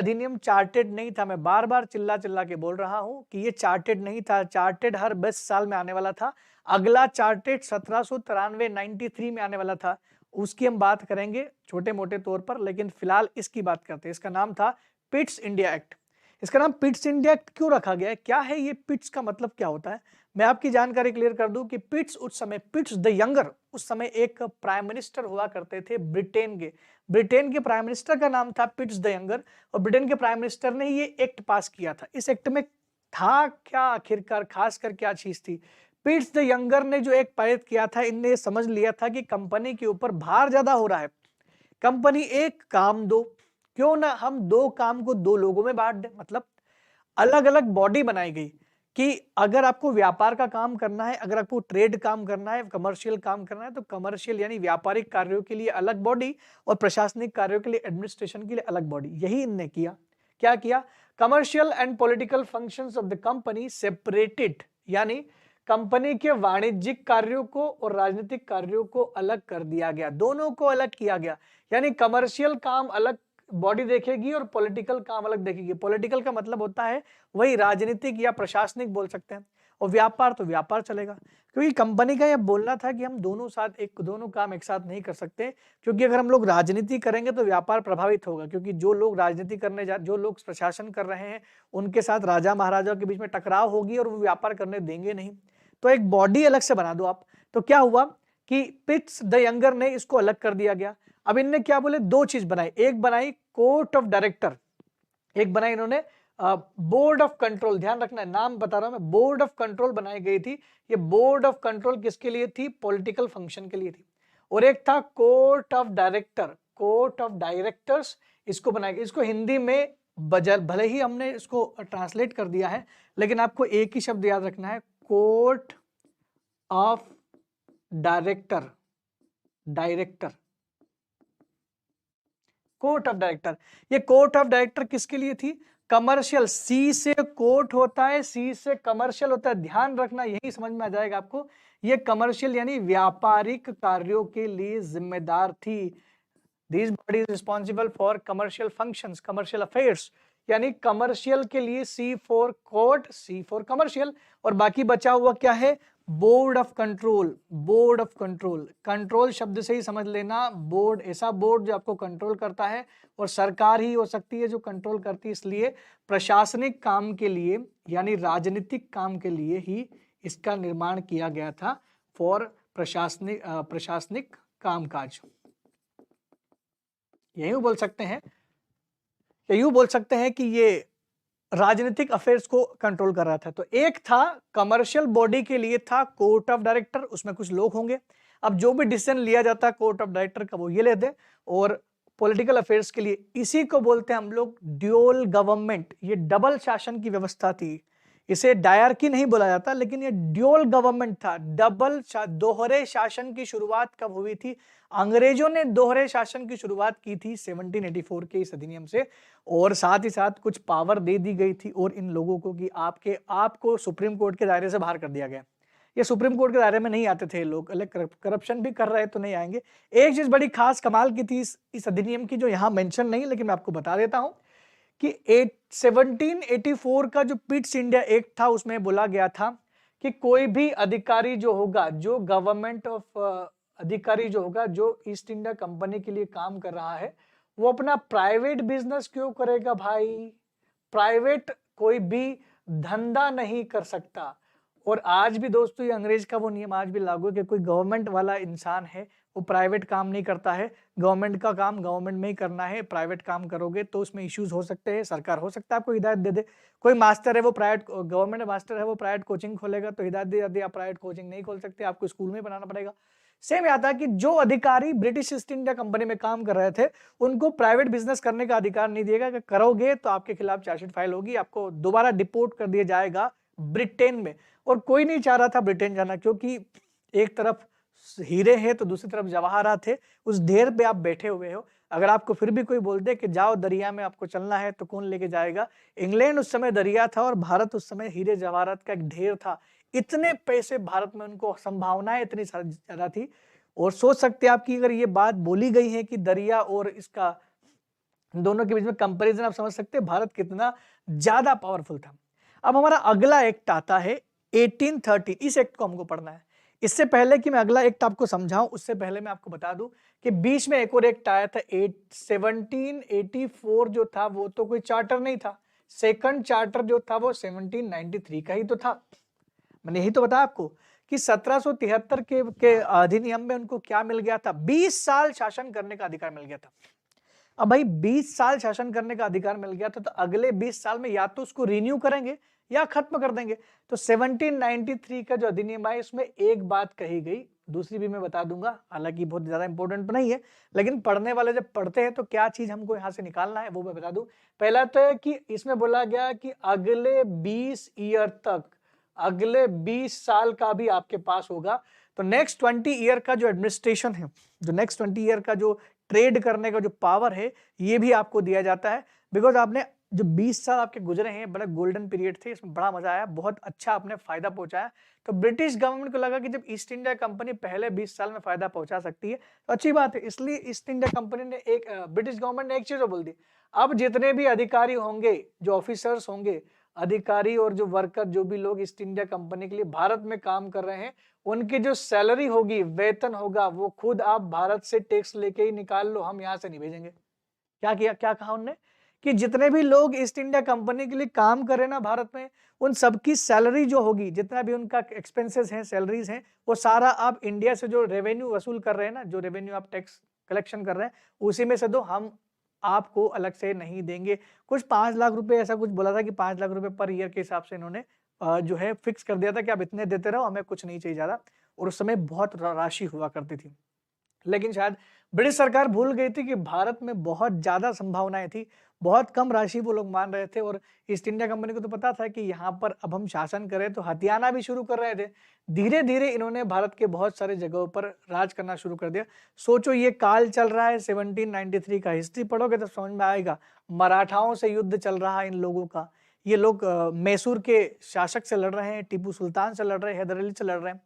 अधिनियम चार्टेड नहीं था। मैं बार बार चिल्ला चिल्ला के बोल रहा हूं कि ये चार्टेड नहीं था। चार्टेड हर 20 साल में आने वाला था। अगला चार्टेड 1793 93 में आने वाला था। उसकी हम बात करेंगे छोटे मोटे तौर पर, लेकिन फिलहाल इसकी बात करते हैं। इसका नाम था पिट्स इंडिया एक्ट। इसका नाम पिट्स इंडिया एक्ट क्यों रखा गया है, क्या है ये पिट्स का मतलब क्या होता है, मैं आपकी जानकारी क्लियर कर दूं कि पिट्स उस समय, पिट्स द यंगर उस समय एक प्राइम मिनिस्टर हुआ करते थे ब्रिटेन के। ब्रिटेन के प्राइम मिनिस्टर का नाम था पिट्स द यंगर, और ब्रिटेन के प्राइम मिनिस्टर ने ये एक्ट पास किया था। इस एक्ट में था क्या आखिरकार, खासकर क्या चीज थी? पिट्स द यंगर ने जो एक्ट पारित किया था, इनने समझ लिया था कि कंपनी के ऊपर भार ज्यादा हो रहा है। कंपनी एक काम दो, क्यों ना हम दो काम को दो लोगों में बांट दें। मतलब अलग अलग बॉडी बनाई गई कि अगर आपको व्यापार का काम करना है, अगर आपको ट्रेड काम करना है, कमर्शियल काम करना है, तो कमर्शियल यानी व्यापारिक कार्यों के लिए अलग बॉडी और प्रशासनिक कार्यों के लिए, एडमिनिस्ट्रेशन के लिए अलग बॉडी। यही इनने किया। क्या किया? Commercial and political functions of the company separated, यानी कंपनी के वाणिज्यिक कार्यों को और राजनीतिक कार्यों को अलग कर दिया गया, दोनों को अलग किया गया। यानी कमर्शियल काम अलग बॉडी देखेगी और पॉलिटिकल काम अलग देखेगी। पॉलिटिकल का मतलब होता है वही राजनीतिक या प्रशासनिक बोल सकते हैं, और व्यापार तो व्यापार चलेगा। क्योंकि कंपनी का यह बोलना था कि हम दोनों काम एक साथ नहीं कर सकते, क्योंकि अगर हम लोग राजनीति करेंगे तो व्यापार प्रभावित होगा। क्योंकि जो लोग राजनीति करने जो लोग प्रशासन कर रहे हैं, उनके साथ राजा महाराजाओं के बीच में टकराव होगी और वो व्यापार करने देंगे नहीं। तो एक बॉडी अलग से बना दो आप। तो क्या हुआ कि पिट्स द यंगर ने इसको अलग कर दिया गया। अब इनने क्या बोले, दो चीज बनाई। एक बनाई कोर्ट ऑफ डायरेक्टर, एक बनाई इन्होंने बोर्ड ऑफ कंट्रोल। ध्यान रखना है, नाम बता रहा हूं मैं, बोर्ड ऑफ कंट्रोल बनाई गई थी। ये बोर्ड ऑफ कंट्रोल किसके लिए थी? पॉलिटिकल फंक्शन के लिए थी। और एक था court of director, court of directors, इसको बनाया गया। इसको हिंदी में भले ही हमने इसको ट्रांसलेट कर दिया है, लेकिन आपको एक ही शब्द याद रखना है, court of director, director, court of director. ये कोर्ट ऑफ डायरेक्टर किसके लिए थी? कमर्शियल, सी से कोर्ट होता है, सी से कमर्शियल होता है। ध्यान रखना, यही समझ में आ जाएगा आपको। ये कमर्शियल यानी व्यापारिक कार्यों के लिए जिम्मेदार थी। This body is responsible for commercial functions, commercial affairs. यानी कमर्शियल के लिए C for court, C for commercial, और बाकी बचा हुआ क्या है? Board of control, board of control. Control शब्द से ही समझ लेना, बोर्ड ऐसा बोर्ड जो आपको कंट्रोल करता है, और सरकार ही हो सकती है जो कंट्रोल करती है। इसलिए प्रशासनिक काम के लिए यानी राजनीतिक काम के लिए ही इसका निर्माण किया गया था, फॉर प्रशासनिक कामकाज। यही बोल सकते हैं, या यूं बोल सकते हैं कि ये राजनीतिक अफेयर्स को कंट्रोल कर रहा था। तो एक था कमर्शियल बॉडी के लिए था कोर्ट ऑफ डायरेक्टर, उसमें कुछ लोग होंगे। अब जो भी डिसीजन लिया जाता है कोर्ट ऑफ डायरेक्टर का, वो ये लेते। और पॉलिटिकल अफेयर्स के लिए इसी को बोलते हैं हम लोग ड्यूअल गवर्नमेंट। ये डबल शासन की व्यवस्था थी, इसे डायरकी नहीं बोला जाता, लेकिन ये ड्यूअल गवर्नमेंट था। दोहरे शासन की शुरुआत कब हुई थी? अंग्रेजों ने दोहरे शासन की शुरुआत की थी 1784 के इस अधिनियम से, और साथ ही साथ कुछ पावर दे दी गई थी और इन लोगों को कि आपको सुप्रीम कोर्ट के दायरे से बाहर कर दिया गया। ये सुप्रीम कोर्ट के दायरे में नहीं आते थे लोग, अलग करप्शन भी कर रहे तो नहीं आएंगे। एक चीज बड़ी खास कमाल की थी इस अधिनियम की, जो यहाँ मेंशन नहीं, लेकिन मैं आपको बता देता हूं कि 1784 का जो पिट्स इंडिया एक्ट था, उसमें बोला गया था कि कोई भी अधिकारी जो होगा, जो गवर्नमेंट ऑफ अधिकारी जो होगा, जो ईस्ट इंडिया कंपनी के लिए काम कर रहा है, वो अपना प्राइवेट बिजनेस क्यों करेगा भाई? प्राइवेट कोई भी धंधा नहीं कर सकता। और आज भी दोस्तों ये अंग्रेज का वो नियम आज भी लागू है कि कोई गवर्नमेंट वाला इंसान है वो प्राइवेट काम नहीं करता है। गवर्नमेंट का काम गवर्नमेंट में ही करना है। प्राइवेट काम करोगे तो उसमें इश्यूज हो सकते हैं। सरकार हो सकता है आपको हिदायत दे दे। कोई मास्टर है वो प्राइवेट, गवर्नमेंट मास्टर है वो प्राइवेट कोचिंग खोलेगा तो हिदायत दी जाती है आप प्राइवेट कोचिंग नहीं खोल सकते, आपको स्कूल में बनाना पड़ेगा। सेम आता है कि जो अधिकारी ब्रिटिश ईस्ट इंडिया कंपनी में काम कर रहे थे उनको प्राइवेट बिजनेस करने का अधिकार नहीं दिएगा कि करोगे तो आपके खिलाफ चार्जशीट फाइल होगी, आपको दोबारा डिपोर्ट कर दिया जाएगा ब्रिटेन में। और कोई नहीं चाह रहा था ब्रिटेन जाना, क्योंकि एक तरफ हीरे हैं तो दूसरी तरफ जवाहरात थे। उस ढेर पे आप बैठे हुए हो, अगर आपको फिर भी कोई बोल दे कि जाओ दरिया में आपको चलना है तो कौन लेके जाएगा? इंग्लैंड उस समय दरिया था और भारत उस समय हीरे जवाहरात का एक ढेर था। इतने पैसे भारत में, उनको संभावनाएं इतनी ज्यादा थी। और सोच सकते हैं आपकी, अगर ये बात बोली गई है कि दरिया और इसका दोनों के बीच में कंपैरिजन आप समझ सकते हैं भारत कितना ज्यादा पावरफुल था। अब हमारा अगला एक्ट आता है 1813, इस एक्ट को हमको पढ़ना है। इससे पहले कि मैं अगला एक्ट आपको समझाऊं, उससे पहले मैं आपको बता दूं कि बीच में एक और एक्ट आया था 1784 जो था वो तो कोई चार्टर नहीं था। सेकंड चार्टर जो था वो 1793 का ही तो था। मैंने यही तो बताया आपको कि 1773 के अधिनियम में उनको क्या मिल गया था, 20 साल शासन करने का अधिकार मिल गया था। अब भाई 20 साल शासन करने का अधिकार मिल गया था, तो अगले 20 साल में या तो उसको रिन्यू करेंगे या खत्म कर देंगे। तो 1793 का जो अधिनियम है इसमें एक बात कही गई, दूसरी भी मैं बता दूंगा, हालांकि बहुत ज्यादा इंपॉर्टेंट तो नहीं है, लेकिन पढ़ने वाले जब पढ़ते हैं तो क्या चीज हमको यहां से निकालना है वो मैं बता दूं। पहला तो है कि इसमें बोला गया कि अगले 20 ईयर तक, अगले 20 साल का भी आपके पास होगा। तो नेक्स्ट 20 ईयर का जो एडमिनिस्ट्रेशन है, जो नेक्स्ट 20 ईयर का जो ट्रेड करने का जो पावर है, ये भी आपको दिया जाता है। बिकॉज आपने जो 20 साल आपके गुजरे हैं बड़ा गोल्डन पीरियड थे, इसमें बड़ा मजा आया, बहुत अच्छा आपने फायदा पहुंचाया। तो ब्रिटिश गवर्नमेंट को लगा कि जब ईस्ट इंडिया कंपनी पहले 20 साल में फायदा पहुंचा सकती है तो अच्छी बात है, इसलिए ईस्ट इंडिया कंपनी ने ब्रिटिश गवर्नमेंट ने एक चीज बोल दी, अब जितने भी अधिकारी होंगे, जो ऑफिसर्स होंगे, अधिकारी और जो वर्कर, जो भी लोग ईस्ट इंडिया कंपनी के लिए भारत में काम कर रहे हैं, उनकी जो सैलरी होगी, वेतन होगा, वो खुद आप भारत से टैक्स लेके ही निकाल लो, हम यहां से नहीं भेजेंगे। क्या किया, क्या कहा उन्होंने कि जितने भी लोग ईस्ट इंडिया कंपनी के लिए काम कर रहे हैं ना भारत में, उन सबकी सैलरी जो होगी, जितना भी उनका एक्सपेंसेस हैं, सैलरीज हैं, वो सारा आप इंडिया से जो रेवेन्यू वसूल कर रहे हैं ना, जो रेवेन्यू आप टैक्स कलेक्शन कर रहे हैं, उसी में से दो, हम आपको अलग से नहीं देंगे। कुछ 5 लाख रुपए ऐसा कुछ बोला था कि 5 लाख रुपए पर ईयर के हिसाब से इन्होंने जो है फिक्स कर दिया था कि आप इतने देते रहो, हमें कुछ नहीं चाहिए ज्यादा। और उस समय बहुत राशि हुआ करती थी, लेकिन शायद ब्रिटिश सरकार भूल गई थी कि भारत में बहुत ज्यादा संभावनाएं थी, बहुत कम राशि वो लोग मान रहे थे। और ईस्ट इंडिया कंपनी को तो पता था कि यहाँ पर अब हम शासन करें तो हथियाना भी शुरू कर रहे थे। धीरे धीरे इन्होंने भारत के बहुत सारे जगहों पर राज करना शुरू कर दिया। सोचो ये काल चल रहा है 1793 का, हिस्ट्री पढ़ोगे तो समझ में आएगा, मराठाओं से युद्ध चल रहा है इन लोगों का। ये लोग मैसूर के शासक से लड़ रहे हैं, टीपू सुल्तान से लड़ रहे हैं, हैदर अली से लड़ रहे हैं।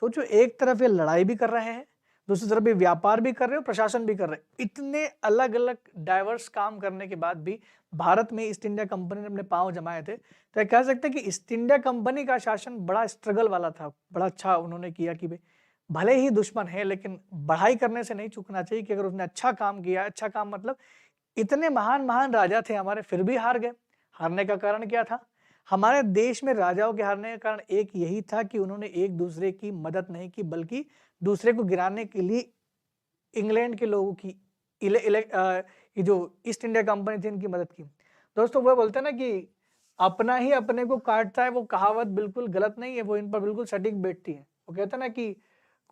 सोचो एक तरफ ये लड़ाई भी कर रहे हैं, दूसरी तरफ भी व्यापार भी कर रहे हो, प्रशासन भी कर रहे हैं। इतने अलग अलग डाइवर्स काम करने के बाद भी भारत में ईस्ट इंडिया कंपनी ने अपने पांव जमाए थे। तो ये कह सकते हैं कि ईस्ट इंडिया कंपनी का शासन बड़ा स्ट्रगल वाला था, बड़ा अच्छा उन्होंने किया कि भाई भले ही दुश्मन है लेकिन बढ़ाई करने से नहीं चूकना चाहिए, कि अगर उसने अच्छा काम किया, अच्छा काम मतलब इतने महान महान राजा थे हमारे, फिर भी हार गए। हारने का कारण क्या था? हमारे देश में राजाओं के हारने का कारण एक यही था कि उन्होंने एक दूसरे की मदद नहीं की, बल्कि दूसरे को गिराने के लिए इंग्लैंड के लोगों की ये जो ईस्ट इंडिया कंपनी थी इनकी मदद की। दोस्तों वो बोलते हैं ना कि अपना ही अपने को काटता है, वो कहावत बिल्कुल गलत नहीं है, वो इन पर बिल्कुल सटीक बैठती है। वो कहते हैं ना कि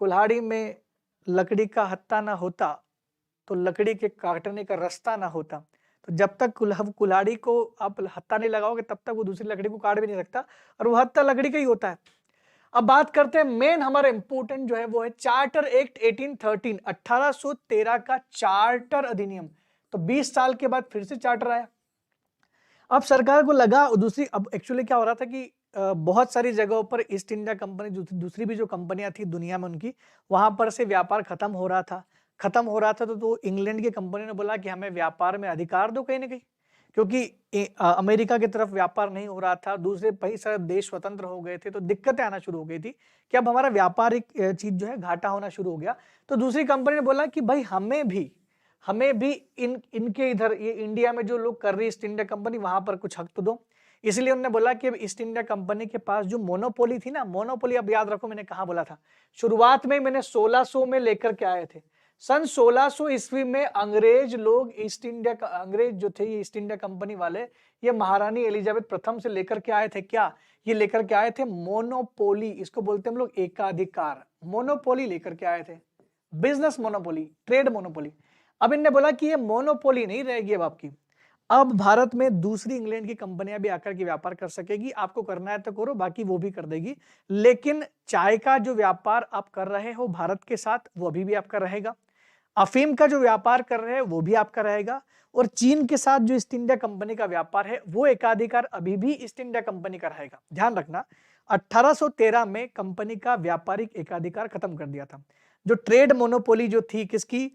कुल्हाड़ी में लकड़ी का हत्था ना होता तो लकड़ी के काटने का रास्ता ना होता। तो जब तक कुल्हाड़ी को आप हत्था नहीं लगाओगे तब तक वो दूसरी लकड़ी को काट भी नहीं सकता, और वो हत्था लकड़ी का ही होता है। अब बात करते हैं मेन हमारा इंपोर्टेंट जो है वो है चार्टर एक्ट 1813, 1813 का चार्टर अधिनियम। तो 20 साल के बाद फिर से चार्टर आया। अब सरकार को लगा दूसरी, अब एक्चुअली क्या हो रहा था कि बहुत सारी जगहों पर ईस्ट इंडिया कंपनी, दूसरी भी जो कंपनियां थी दुनिया में उनकी, वहां पर से व्यापार खत्म हो रहा था। तो इंग्लैंड की कंपनी ने बोला कि हमें व्यापार में अधिकार दो कहीं ना कहीं, क्योंकि अमेरिका की तरफ व्यापार नहीं हो रहा था, दूसरे कई सारे देश स्वतंत्र हो गए थे, तो दिक्कतें आना शुरू हो गई थी कि अब हमारा व्यापारिक चीज जो है घाटा होना शुरू हो गया। तो दूसरी कंपनी ने बोला कि भाई हमें भी इनके इधर ये इंडिया में जो लोग कर रही है ईस्ट इंडिया कंपनी, वहां पर कुछ हक तो दो। इसलिए उन्होंने बोला कि अब ईस्ट इंडिया कंपनी के पास जो मोनोपोली थी ना, मोनोपोली, अब याद रखो मैंने कहा बोला था, शुरुआत में मैंने 1600 में लेकर के आए थे। सन 1600 ईस्वी में अंग्रेज लोग अंग्रेज जो थे ईस्ट इंडिया कंपनी वाले, ये महारानी एलिजाबेथ प्रथम से लेकर के आए थे। क्या ये लेकर के आए थे? मोनोपोली, इसको बोलते हैं हम लोग एकाधिकार। मोनोपोली लेकर के आए थे, बिजनेस मोनोपोली, ट्रेड मोनोपोली। अब इनने बोला कि ये मोनोपोली नहीं रहेगी अब आपकी, अब भारत में दूसरी इंग्लैंड की कंपनियां भी आकर के व्यापार कर सकेगी, आपको करना है तो करो, बाकी वो भी कर देगी। लेकिन चाय का जो व्यापार आप कर रहे हो भारत के साथ, वो अभी भी आपका रहेगा। अफीम का जो व्यापार कर रहे हैं वो भी आपका रहेगा। और चीन के साथ जो ईस्ट इंडिया कंपनी का व्यापार है, वो एकाधिकार अभी भी ईस्ट इंडिया कंपनी का रहेगा। ध्यान रखना, 1813 में कंपनी का व्यापारिक एकाधिकार खत्म कर दिया था। जो ट्रेड मोनोपोली जो थी किसकी?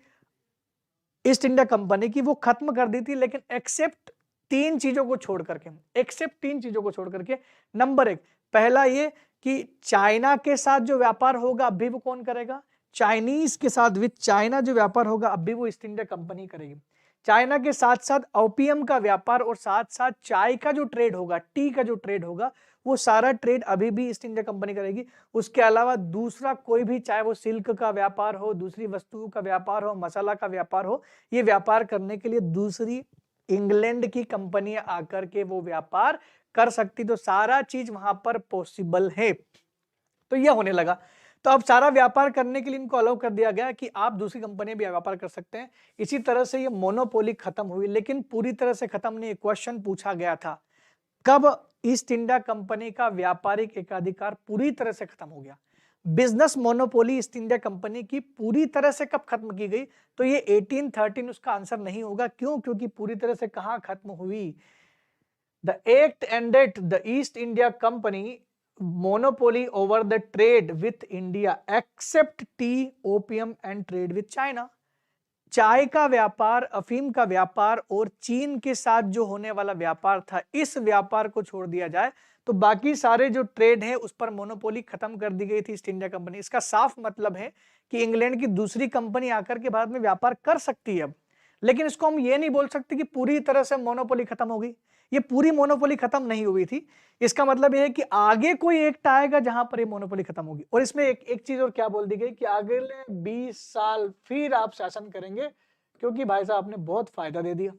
ईस्ट इंडिया कंपनी की, वो खत्म कर दी थी, लेकिन एक्सेप्ट तीन चीजों को छोड़ करके। नंबर एक, पहला ये कि चाइना के साथ जो व्यापार होगा अब भी वो कौन करेगा? चाइनीज के साथ, विद चाइना जो व्यापार होगा अब भी वो ईस्ट इंडिया कंपनी करेगी। चाइना के साथ साथ ओपियम का व्यापार और साथ साथ चाय का जो ट्रेड होगा, टी का जो ट्रेड होगा, वो सारा ट्रेड अभी भी ईस्ट इंडिया कंपनी करेगी। उसके अलावा दूसरा कोई भी, चाहे वो सिल्क का व्यापार हो, दूसरी वस्तुओं का व्यापार हो, मसाला का व्यापार हो, ये व्यापार करने के लिए दूसरी इंग्लैंड की कंपनियां आकर के वो व्यापार कर सकती, तो सारा चीज वहां पर पॉसिबल है। तो यह होने लगा, तो अब सारा व्यापार करने के लिए इनको अलाउ कर दिया गया कि आप दूसरी कंपनी भी व्यापार कर सकते हैं। इसी तरह से ये मोनोपोली खत्म हुई, लेकिन पूरी तरह से खत्म नहीं। क्वेश्चन पूछा गया था, कब ईस्ट इंडिया कंपनी का व्यापारिक एकाधिकार पूरी तरह से खत्म हो गया? Business monopoly east India company की पूरी तरह से कब खत्म की गई? तो ये 1813 उसका आंसर नहीं होगा। क्यों? क्योंकि पूरी तरह से कहां खत्म हुई? The act ended the east India company monopoly over the trade with India accept T, opium and trade with China. चाय का व्यापार, अफीम का व्यापार और चीन के साथ जो होने वाला व्यापार था, इस व्यापार को छोड़ दिया जाए तो बाकी सारे जो ट्रेड है उस पर मोनोपोली खत्म कर दी गई थी ईस्ट इंडिया कंपनी। इसका साफ मतलब है कि इंग्लैंड की दूसरी कंपनी आकर के भारत में व्यापार कर सकती है अब, लेकिन इसको हम ये नहीं बोल सकते कि पूरी तरह से मोनोपोली खत्म हो गई। ये पूरी मोनोपोली खत्म नहीं हुई थी। इसका मतलब यह है कि आगे कोई एक्ट आएगा जहां पर ये मोनोपोली खत्म होगी। और इसमें एक चीज और क्या बोल दी गई कि अगले 20 साल फिर आप शासन करेंगे, क्योंकि भाई साहब आपने बहुत फायदा दे दिया।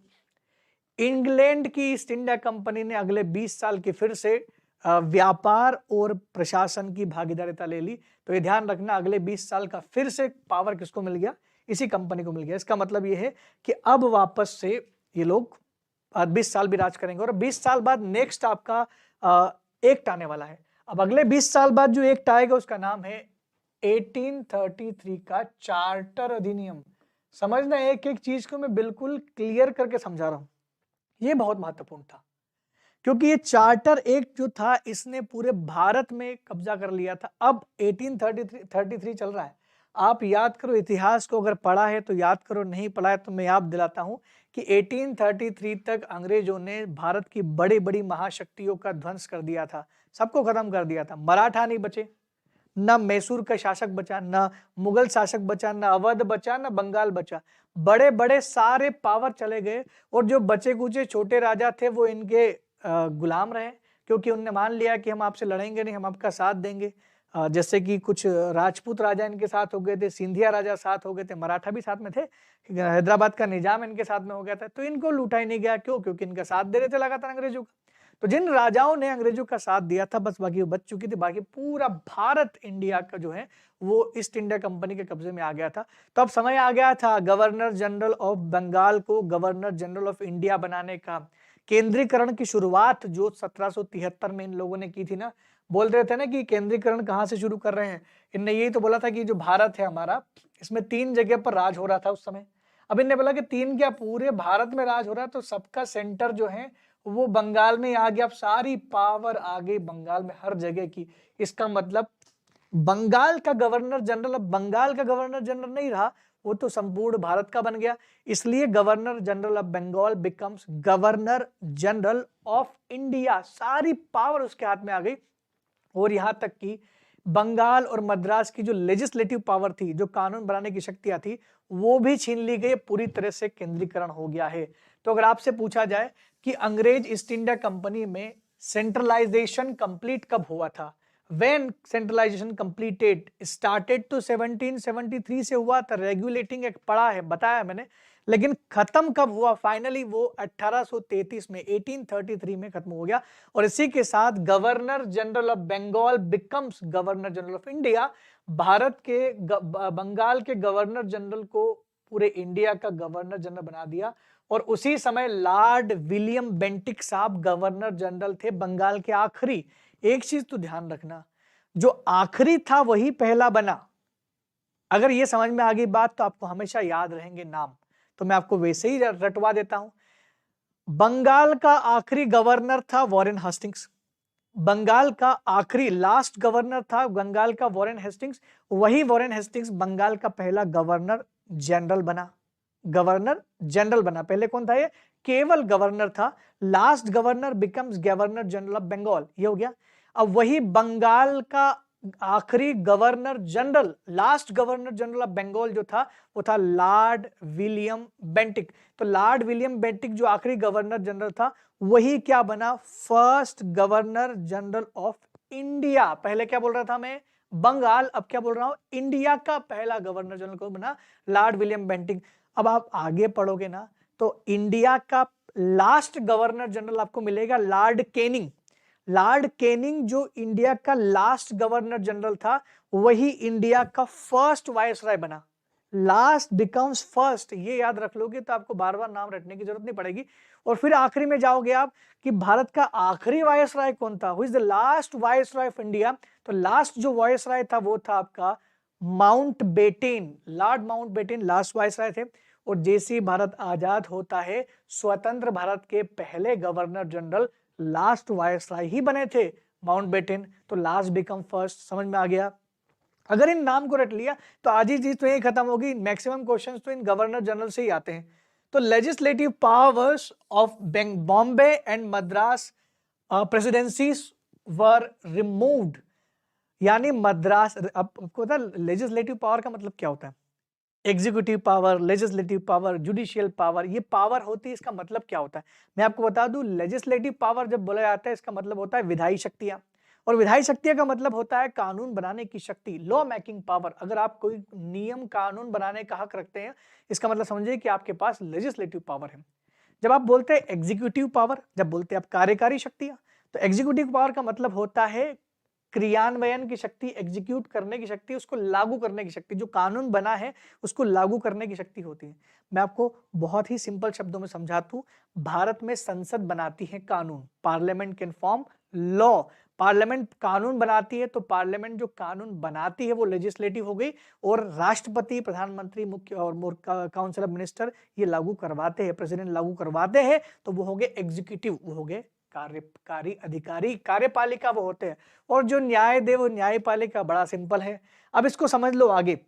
इंग्लैंड की ईस्ट इंडिया कंपनी ने अगले 20 साल की फिर से व्यापार और प्रशासन की भागीदारिता ले ली। तो ये ध्यान रखना, अगले 20 साल का फिर से पावर किसको मिल गया? इसी कंपनी को मिल गया। इसका मतलब ये है कि अब वापस से ये लोग 20 साल भी राज करेंगे, और 20 साल बाद नेक्स्ट आपका एक्ट आने वाला है। अब अगले 20 साल बाद जो एक्ट आएगा उसका नाम है 1833 का चार्टर अधिनियम। समझना, एक एक चीज को मैं बिल्कुल क्लियर करके समझा रहा हूं, ये बहुत महत्वपूर्ण था, क्योंकि ये चार्टर एक्ट जो था इसने पूरे भारत में कब्जा कर लिया था। अब 1833 चल रहा है। आप याद करो इतिहास को, अगर पढ़ा है तो याद करो, नहीं पढ़ा है तो मैं याद दिलाता हूं कि 1833 तक अंग्रेजों ने भारत की बड़ी बड़ी महाशक्तियों का ध्वंस कर दिया था, सबको खत्म कर दिया था। मराठा नहीं बचे, न मैसूर का शासक बचा, न मुगल शासक बचा, न अवध बचा, न बंगाल बचा। बड़े बड़े सारे पावर चले गए, और जो बचे कुचे छोटे राजा थे वो इनके गुलाम रहे, क्योंकि उनने मान लिया कि हम आपसे लड़ेंगे नहीं, हम आपका साथ देंगे। जैसे कि कुछ राजपूत राजा इनके साथ हो गए थे, सिंधिया राजा साथ हो गए थे, मराठा भी साथ में थे, हैदराबाद का निजाम इनके साथ में हो गया था। तो इनको लूटा ही नहीं गया। क्यों? क्योंकि इनका साथ दे रहे थे लगातार अंग्रेजों का। तो जिन राजाओं ने अंग्रेजों का साथ दिया था, बस बाकी वो बच चुकी थी। बाकी पूरा भारत इंडिया का जो है वो ईस्ट इंडिया कंपनी के कब्जे में आ गया था। तो अब समय आ गया था गवर्नर जनरल ऑफ बंगाल को गवर्नर जनरल ऑफ इंडिया बनाने का। केंद्रीकरण की शुरुआत जो 1773 में इन लोगों ने की थी ना, बोल रहे थे ना कि केंद्रीकरण कहां से शुरू कर रहे हैं, इनने यही तो बोला था कि जो भारत है हमारा, इसमें 3 जगह पर राज हो रहा था उस समय। अब इनने बोला कि 3 क्या, पूरे भारत में राज हो रहा है, तो सबका सेंटर जो है वो बंगाल में आ गया। अब सारी पावर आ गई बंगाल में, हर जगह की। इसका मतलब बंगाल का गवर्नर जनरल अब बंगाल का गवर्नर जनरल नहीं रहा, वो तो संपूर्ण भारत का बन गया। इसलिए governor general of Bengal becomes governor general of India. सारी पावर उसके हाथ में आ गई, और यहां तक कि बंगाल और मद्रास की जो लेजिस्लेटिव पावर थी, जो कानून बनाने की शक्तियां थी, वो भी छीन ली गई। पूरी तरह से केंद्रीकरण हो गया है। तो अगर आपसे पूछा जाए कि अंग्रेज ईस्ट इंडिया कंपनी में सेंट्रलाइजेशन कंप्लीट कब हुआ था, व्हेन सेंट्रलाइजेशन कंप्लीटेड, स्टार्टेड तो 1773 से हुआ था। रेगुलेटिंग एक्ट पढ़ा है, बताया मैंने, लेकिन खत्म कब हुआ फाइनली? वो 1833 में, 1833 में खत्म हो गया। और इसी के साथ governor general of Bengal becomes governor general of India. Bharat के बंगाल के गवर्नर जनरल को पूरे इंडिया का गवर्नर जनरल बना दिया। और उसी समय लॉर्ड विलियम बेंटिक साहब गवर्नर जनरल थे बंगाल के आखिरी। एक चीज तो ध्यान रखना, जो आखिरी था वही पहला बना। अगर ये समझ में आ गई बात तो आपको हमेशा याद रहेंगे नाम, तो मैं आपको वैसे ही रटवा देता हूं। बंगाल का आखिरी गवर्नर था वॉरेन हेस्टिंग्स। बंगाल का आखिरी लास्ट गवर्नर था बंगाल का वॉरेन हेस्टिंग्स। वही वॉरेन हेस्टिंग्स बंगाल का पहला गवर्नर जनरल बना। गवर्नर जनरल बना। पहले कौन था ये? केवल गवर्नर था। Last governor becomes governor general of Bengal, ये हो गया। अब वही बंगाल का आखिरी governor general, last governor general of Bengal जो था वो था लॉर्ड विलियम बेंटिक। तो लॉर्ड विलियम बेंटिक जो आखिरी गवर्नर जनरल था वही क्या बना? First governor general of India. पहले क्या बोल रहा था मैं? बंगाल, अब क्या बोल रहा हूं? इंडिया का पहला गवर्नर जनरल कौन बना? Lord William Bentinck. अब आप आगे पढ़ोगे ना तो इंडिया का लास्ट गवर्नर जनरल आपको मिलेगा लॉर्ड कैनिंग। लॉर्ड कैनिंग जो इंडिया का लास्ट गवर्नर जनरल था वही इंडिया का फर्स्ट वायसराय बना। लास्ट बिकम्स फर्स्ट, ये याद रख लोगे तो आपको बार बार नाम रटने की जरूरत नहीं पड़ेगी। और फिर आखिरी में जाओगे आप कि भारत का आखिरी वायसराय कौन था? Who is the last viceroy of India? तो लास्ट जो वायसराय था वो था आपका Mountbatten. Lord Mountbatten last viceroy थे। और जैसे ही भारत आजाद होता है, स्वतंत्र भारत के पहले गवर्नर जनरल लास्ट वायसराय ही बने थे, माउंटबेटन। तो लास्ट बिकम फर्स्ट, समझ में आ गया? अगर इन नाम को रट लिया तो आज ही चीज तो यही खत्म होगी। मैक्सिमम क्वेश्चंस तो इन गवर्नर जनरल से ही आते हैं। तो legislative powers of Bombay and Madras presidencies were removed. यानी मद्रास, अब आपको पता लेजिस्लेटिव पावर का मतलब क्या होता है? Executive power, legislative power, judicial power, ये पावर होती है, इसका मतलब क्या होता है मैं आपको बता दूं। लेजिस्लेटिव पावर जब बोला जाता है इसका मतलब होता है विधायी शक्तियां, और विधायी शक्तियां का मतलब होता है कानून बनाने की शक्ति, लॉ मेकिंग पावर। अगर आप कोई नियम कानून बनाने का हक रखते हैं इसका मतलब समझिए कि आपके पास लेजिस्लेटिव पावर है। जब आप बोलते हैं एग्जीक्यूटिव पावर, जब बोलते हैं आप कार्यकारी शक्तियां, तो एग्जीक्यूटिव पावर का मतलब होता है क्रियान्वयन की शक्ति, एग्जीक्यूट करने की शक्ति, उसको लागू करने की शक्ति। जो कानून बना है उसको लागू करने की शक्ति होती है। मैं आपको बहुत ही सिंपल शब्दों में समझाता हूं। भारत में संसद बनाती है कानून, parliament can form law. Parliament कानून बनाती है, तो पार्लियामेंट जो कानून बनाती है वो लेजिस्लेटिव हो गई, और राष्ट्रपति, प्रधानमंत्री, मुख्य और काउंसिल ऑफ मिनिस्टर ये लागू करवाते हैं, प्रेसिडेंट लागू करवाते हैं, तो वो हो गए एग्जीक्यूटिव, वो हो गए कार्यकारी अधिकारी। कार्यपालिका वो होते हैं, और जो न्याय दे वो न्यायपालिका। बड़ा सिंपल है, अब इसको समझ लो आगे।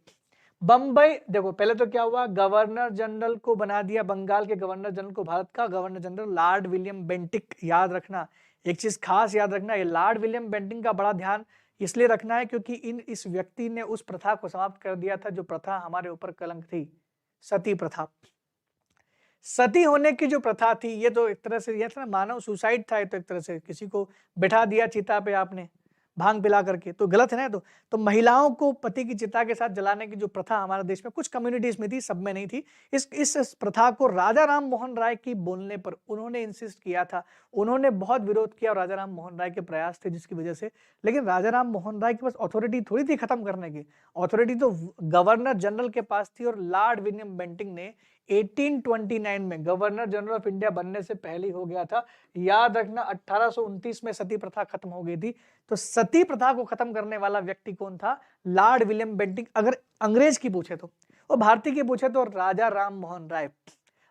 बंबई, देखो पहले तो क्या हुआ, गवर्नर जनरल को बना दिया, बंगाल के गवर्नर जनरल को भारत का governor general Lord William Bentinck. याद रखना एक चीज खास याद रखना, ये लॉर्ड विलियम बेंटिक का बड़ा ध्यान इसलिए रखना है क्योंकि इस व्यक्ति ने उस प्रथा को समाप्त कर दिया था जो प्रथा हमारे ऊपर कलंक थी, सती प्रथा। सती होने की जो प्रथा थी ये तो एक तरह से यह था ना, मानव सुसाइड था। तो एक तरह से किसी को बैठा दिया चिता पे आपने भांग पिला करके, तो गलत है ना। तो महिलाओं को पति की चिता के साथ जलाने की जो प्रथा हमारे देश में कुछ कम्युनिटीज में थी, सब में नहीं थी। इस प्रथा को राजा राम मोहन राय की बोलने पर उन्होंने इंसिस्ट किया था, उन्होंने बहुत विरोध किया, और राजा राम मोहन राय के प्रयास थे जिसकी वजह से। लेकिन राजा राम मोहन राय के पास अथॉरिटी थोड़ी थी खत्म करने की, अथॉरिटी तो गवर्नर जनरल के पास थी। और लॉर्ड विलियम बेंटिक ने 1829 में गवर्नर जनरल ऑफ इंडिया बनने से पहले ही हो गया था। याद रखना 1829 में सती प्रथा खत्म हो गई थी। तो सती प्रथा को खत्म करने वाला व्यक्ति कौन था? Lord William Bentinck. अगर अंग्रेज की पूछे तो, और भारतीय की पूछे तो राजा राम मोहन राय,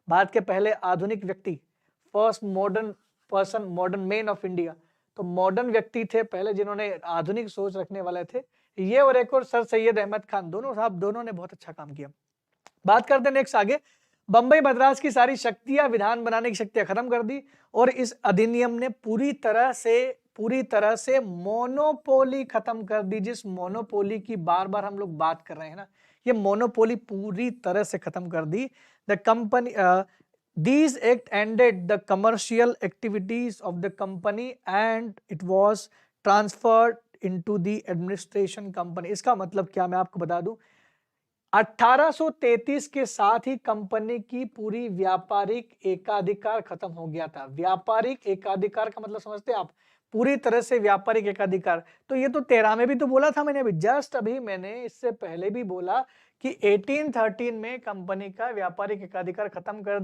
भारत के पहले आधुनिक व्यक्ति, first modern person, modern man of India. तो मॉडर्न व्यक्ति थे पहले जिन्होंने आधुनिक सोच रखने वाले थे ये, और एक और सर सैयद अहमद खान, दोनों साहब दोनों ने बहुत अच्छा काम किया। बात करते हैं नेक्स्ट आगे। बंबई मद्रास की सारी शक्तियां, विधान बनाने की शक्तियां खत्म कर दी, और इस अधिनियम ने पूरी तरह से मोनोपोली खत्म कर दी। जिस मोनोपोली की बार बार हम लोग बात कर रहे हैं ना, ये मोनोपोली पूरी तरह से खत्म कर दी। The company these act ended the commercial activities of the company and it was transferred into the administration company। इसका मतलब क्या मैं आपको बता दूं, 1833 के साथ ही कंपनी की पूरी व्यापारिक एकाधिकार खत्म हो गया था। व्यापारिक एकाधिकार का मतलब समझते हैं आप, पूरी तरह से व्यापारिक एकाधिकार। तो ये तो 13 में भी तो बोला था मैंने, अभी जस्ट अभी मैंने इससे पहले भी बोला कि 1813 में कंपनी का व्यापारिक एकाधिकार खत्म कर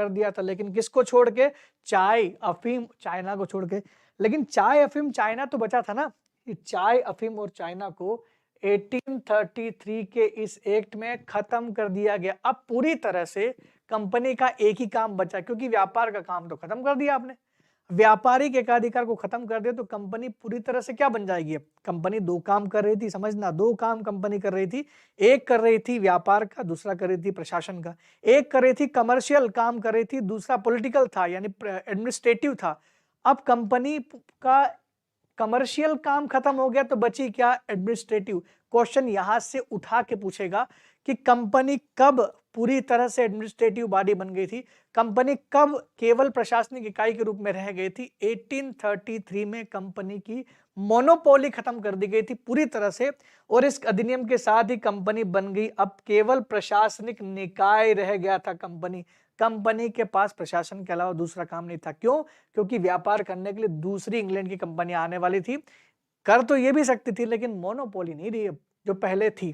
दिया था। लेकिन किसको छोड़ के? चाय अफीम चाइना को छोड़ के। लेकिन चाय अफीम चाइना तो बचा था ना। चाय अफीम और चाइना को 1833 के इस एक्ट में खत्म कर दिया गया। अब पूरी तरह से कंपनी का एक ही काम बचा, क्योंकि व्यापार का काम तो खत्म कर दिया आपने। व्यापारिक एकाधिकार को खत्म कर दे तो कंपनी पूरी तरह से क्या बन जाएगी। अब कंपनी दो काम कर रही थी, समझना, दो काम कंपनी कर रही थी। एक कर रही थी व्यापार का, दूसरा कर रही थी प्रशासन का। एक कर रही थी कमर्शियल काम कर रही थी, दूसरा पॉलिटिकल था यानी एडमिनिस्ट्रेटिव था। अब कंपनी का कमर्शियल काम खत्म हो गया तो बची क्या, एडमिनिस्ट्रेटिव। क्वेश्चन यहां से उठा के पूछेगा कि कंपनी कब पूरी तरह से एडमिनिस्ट्रेटिव बॉडी बन गई थी, कंपनी कब केवल प्रशासनिक इकाई के रूप में रह गई थी। 1833 में कंपनी की मोनोपोली खत्म कर दी गई थी पूरी तरह से, और इस अधिनियम के साथ ही कंपनी बन गई। अब केवल प्रशासनिक निकाय रह गया था कंपनी के पास प्रशासन के अलावा दूसरा काम नहीं था। क्यों? क्योंकि व्यापार करने के लिए दूसरी इंग्लैंड की कंपनियां आने वाली थी। कर तो ये भी सकती थी लेकिन मोनोपोली नहीं रही जो पहले थी।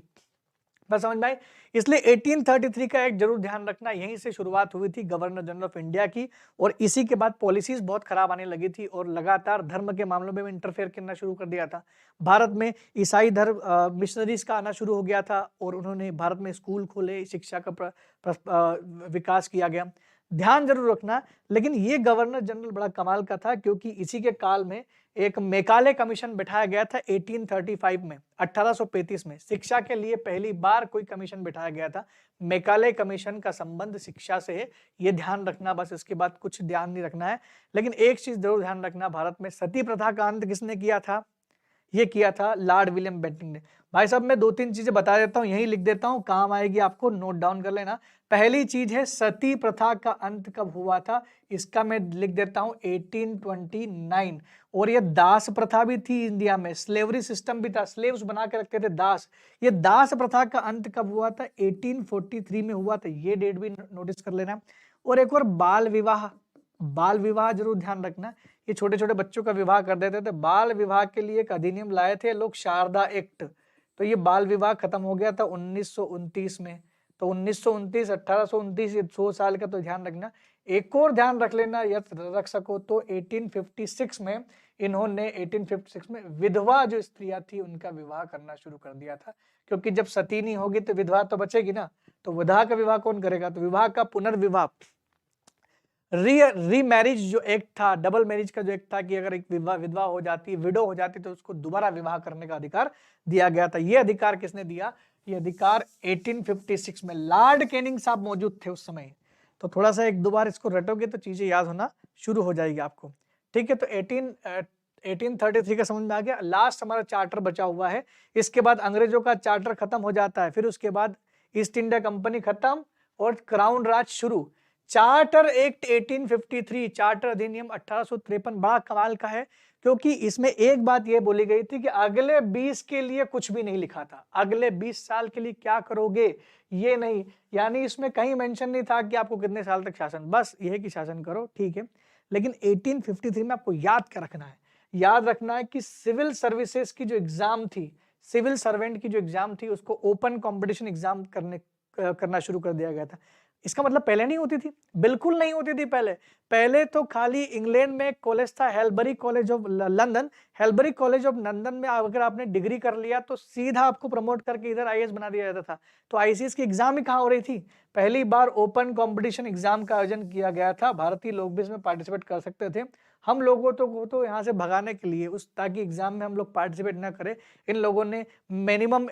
बस समझ में आई। इसलिए 1833 का एक जरूर ध्यान रखना, यहीं से शुरुआत हुई थी गवर्नर जनरल ऑफ इंडिया की, और इसी के बाद पॉलिसीज बहुत खराब आने लगी थी और लगातार धर्म के मामलों में इंटरफेयर करना शुरू कर दिया था। भारत में ईसाई धर्म मिशनरीज का आना शुरू हो गया था और उन्होंने भारत में स्कूल खोले, शिक्षा का विकास किया गया। ध्यान जरूर रखना। लेकिन ये गवर्नर जनरल बड़ा कमाल का था क्योंकि इसी के काल में एक मेकाले कमीशन बिठाया गया था 1835 में, 1835 में शिक्षा के लिए पहली बार कोई कमीशन बिठाया गया था। मेकाले कमीशन का संबंध शिक्षा से है, ये ध्यान रखना। बस इसके बाद कुछ ध्यान नहीं रखना है। लेकिन एक चीज जरूर ध्यान रखना, भारत में सती प्रथा का अंत किसने किया था? ये किया था लॉर्ड विलियम बेंटिंक ने। भाई साहब मैं दो तीन चीजें बता देता हूँ, यही लिख देता हूँ, काम आएगी आपको, नोट डाउन कर लेना। पहली चीज है सती प्रथा का अंत कब हुआ था, इसका मैं लिख देता हूँ 1829। और ये दास प्रथा भी थी इंडिया में, स्लेवरी सिस्टम भी था, स्लेव्स बना के रखते थे दास। ये दास प्रथा का अंत कब हुआ था? 1843 में हुआ था, ये डेट भी नोटिस कर लेना। और एक और बाल विवाह जरूर ध्यान रखना। ये छोटे छोटे बच्चों का विवाह कर देते थे। बाल विवाह के लिए एक अधिनियम लाए थे लोग, शारदा एक्ट। तो ये बाल विवाह खत्म हो गया था 1929 में। तो 1929, 1829, ये 100 साल का तो ध्यान रखना। एक और ध्यान रख लेना, यद रख सको तो 1856 में इन्होंने 1856 में विधवा जो स्त्रियां थी उनका विवाह करना शुरू कर दिया था। क्योंकि जब सती नहीं होगी तो विधवा तो बचेगी ना, तो विधवा का विवाह कौन करेगा? तो विवाह का पुनर्विवाह, री मैरिज जो एक्ट था, डबल मैरिज का जो एक्ट था कि अगर एक विधवा हो जाती, विडो हो जाती, तो उसको दोबारा विवाह करने का अधिकार दिया गया था। ये अधिकार किसने दिया? ये अधिकार 1856 में लॉर्ड कैनिंग साहब मौजूद थे उस समय। तो थोड़ा सा एक दो बार इसको रटोगे तो चीजें याद होना शुरू हो जाएगी आपको। ठीक है, तो 1833 का समझ में आ गया। लास्ट हमारा चार्टर बचा हुआ है, इसके बाद अंग्रेजों का चार्टर खत्म हो जाता है, फिर उसके बाद ईस्ट इंडिया कंपनी खत्म और क्राउन राज शुरू। चार्टर एक्ट 1853, चार्टर अधिनियम 1853 बड़ा कमाल का है क्योंकि इसमें एक बात यह बोली गई थी कि अगले 20 के लिए कुछ भी नहीं लिखा था। अगले 20 साल के लिए क्या करोगे ये नहीं, यानी इसमें कहीं मेंशन नहीं था कि आपको कितने साल तक शासन, बस यह कि शासन करो, ठीक है। लेकिन 1853 में आपको याद क्या रखना है? याद रखना है कि सिविल सर्विसेज की जो एग्जाम थी, सिविल सर्वेंट की जो एग्जाम थी, उसको ओपन कॉम्पिटिशन एग्जाम करना शुरू कर दिया गया था। इसका मतलब पहले नहीं होती थी? बिल्कुल नहीं होती थी पहले तो खाली इंग्लैंड में एक कॉलेज था, Haileybury college of London. Haileybury college of London में अगर आपने डिग्री कर लिया तो सीधा आपको प्रमोट करके इधर आईएएस बना दिया जाता था। तो आईसीएस की एग्जाम ही कहाँ हो रही थी? पहली बार ओपन कॉम्पिटिशन एग्जाम का आयोजन किया गया था, भारतीय लोग भी इसमें पार्टिसिपेट कर सकते थे। हम लोगों तो यहाँ से भगाने के लिए, उस ताकि एग्जाम में हम लोग पार्टिसिपेट ना करें, इन लोगों ने मिनिमम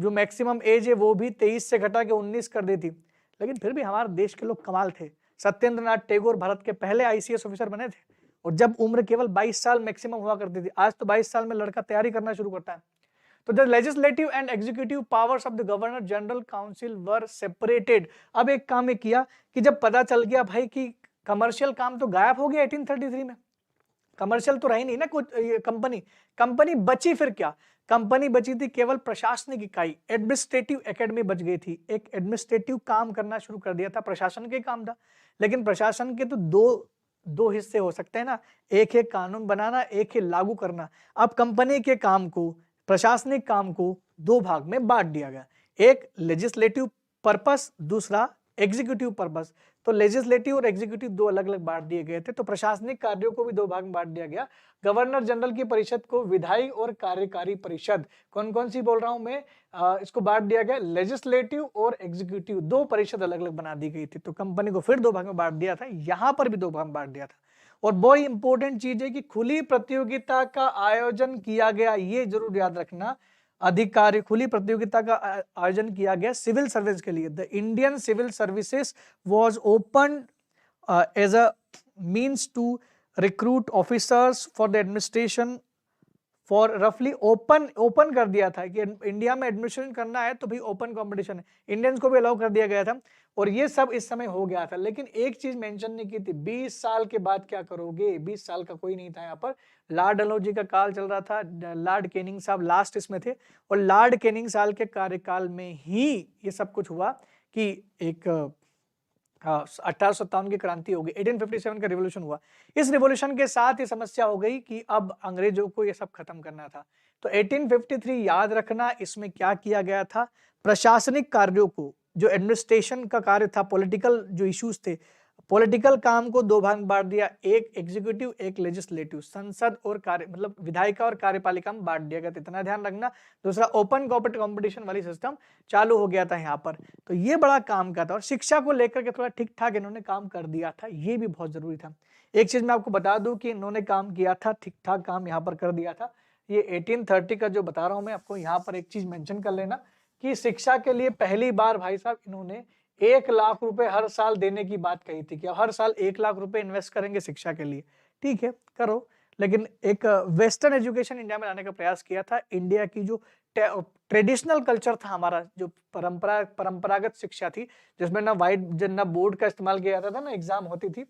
जो मैक्सिमम एज है वो भी 23 से घटा के 19 कर दी थी। लेकिन फिर भी हमारे देश के लोग कमाल थे। सत्येंद्र नाथ टैगोर भारत के पहले आईसीएस ऑफिसर बने थे, और जब उम्र केवल 22 साल मैक्सिमम हुआ करती थी। आज तो 22 साल में लड़का तैयारी करना शुरू करता है। तो the legislative and executive powers of the governor general council were separated. अब एक काम ये किया कि जब पता चल गया भाई कि कमर्शियल काम तो गायब हो गया 1833 में, कमर्शियल तो रही नहीं ना कुछ, कंपनी बची, फिर क्या? कंपनी बची थी केवल प्रशासनिक इकाई, एडमिनिस्ट्रेटिव एकेडमी बच गई थी। एक एडमिनिस्ट्रेटिव काम करना शुरू कर दिया था, प्रशासन के काम था। लेकिन प्रशासन के तो दो हिस्से हो सकते हैं ना, एक है कानून बनाना, एक है लागू करना। अब कंपनी के काम को, प्रशासनिक काम को दो भाग में बांट दिया गया, एक लेजिस्लेटिव पर्पस, दूसरा एग्जीक्यूटिव पर्पस। तो लेजिस्लेटिव और एग्जीक्यूटिव दो अलग अलग बांट दिए गए थे। तो प्रशासनिक कार्यों को भी दो भाग में बांट दिया गया। गवर्नर जनरल की परिषद को विधायी और कार्यकारी परिषद, कौन कौन सी बोल रहा हूं मैं, इसको बांट दिया गया। लेजिस्लेटिव और एग्जीक्यूटिव दो परिषद अलग अलग बना दी गई थी। तो कंपनी को फिर दो भाग में बांट दिया था, यहां पर भी दो भाग में बांट दिया था। और बहुत इंपॉर्टेंट चीज है कि खुली प्रतियोगिता का आयोजन किया गया, ये जरूर याद रखना, अधिकारी खुली प्रतियोगिता का आयोजन किया गया सिविल सर्विस के लिए। The Indian civil services was open as a means to recruit officers for the administration for रफली ओपन कर दिया था कि इंडिया में एडमिशन करना है तो भाई ओपन कंपटीशन है, इंडियंस को भी अलाउ कर दिया गया था और ये सब इस समय हो गया था। लेकिन एक चीज मेंशन नहीं की थी, 20 साल के बाद क्या करोगे? 20 साल का कोई नहीं था यहाँ पर। लॉर्ड डलहौजी का काल चल रहा था, लॉर्ड कैनिंग साहब लास्ट इसमें थे और लॉर्ड कैनिंग साल के कार्यकाल में ही ये सब कुछ हुआ कि एक 1857 की क्रांति हो गई, 1857 का रिवॉल्यूशन हुआ। इस रिवॉल्यूशन के साथ ये समस्या हो गई कि अब अंग्रेजों को ये सब खत्म करना था। तो 1853 याद रखना, इसमें क्या किया गया था, प्रशासनिक कार्यों को, जो एडमिनिस्ट्रेशन का कार्य था, पॉलिटिकल जो इश्यूज थे, पॉलिटिकल काम को दो भाग बांट दिया, एक एग्जीक्यूटिव एक लेजिस्लेटिव, संसद और कार्य मतलब विधायिका और कार्यपालिका में बांट दिया गया, इतना ध्यान रखना। दूसरा ओपन कॉम्पिटिशन वाली सिस्टम चालू हो गया था यहाँ पर, तो ये बड़ा काम का था। और शिक्षा को लेकर के थोड़ा ठीक ठाक इन्होंने काम कर दिया था, ये भी बहुत जरूरी था। एक चीज मैं आपको बता दूं कि इन्होंने काम किया था, ठीक ठाक काम यहाँ पर कर दिया था। ये 1830 का जो बता रहा हूं मैं आपको, यहाँ पर एक चीज मेंशन कर लेना कि शिक्षा के लिए पहली बार भाई साहब इन्होंने 1 लाख रुपए हर साल देने की बात कही थी कि हर साल 1 लाख रुपए इन्वेस्ट करेंगे शिक्षा के लिए। ठीक है, करो, लेकिन एक वेस्टर्न एजुकेशन इंडिया में लाने का प्रयास किया था। इंडिया की जो ट्रेडिशनल कल्चर था हमारा, जो परंपरागत शिक्षा थी, जिसमें ना वाइट ना बोर्ड का इस्तेमाल किया जाता था, ना एग्जाम होती थी,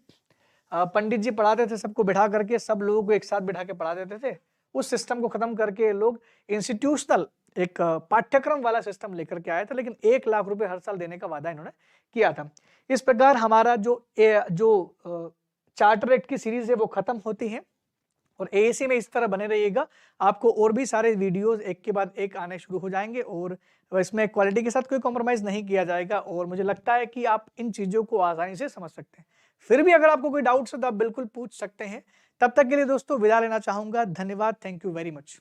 पंडित जी पढ़ाते थे, सबको बिठा करके सब लोगों को एक साथ बिठा के पढ़ा देते थे। उस सिस्टम को खत्म करके लोग इंस्टीट्यूशनल एक पाठ्यक्रम वाला सिस्टम लेकर के आए थे, लेकिन 1 लाख रुपए हर साल देने का वादा इन्होंने किया था। इस प्रकार हमारा जो चार्टर एक्ट की सीरीज है वो खत्म होती है और एएसी में इस तरह बने रहिएगा, आपको और भी सारे वीडियोस एक के बाद एक आने शुरू हो जाएंगे और इसमें क्वालिटी के साथ कोई कॉम्प्रोमाइज नहीं किया जाएगा और मुझे लगता है कि आप इन चीजों को आसानी से समझ सकते हैं। फिर भी अगर आपको कोई डाउट्स है तो आप बिल्कुल पूछ सकते हैं। तब तक के लिए दोस्तों विदा लेना चाहूंगा, धन्यवाद, थैंक यू वेरी मच।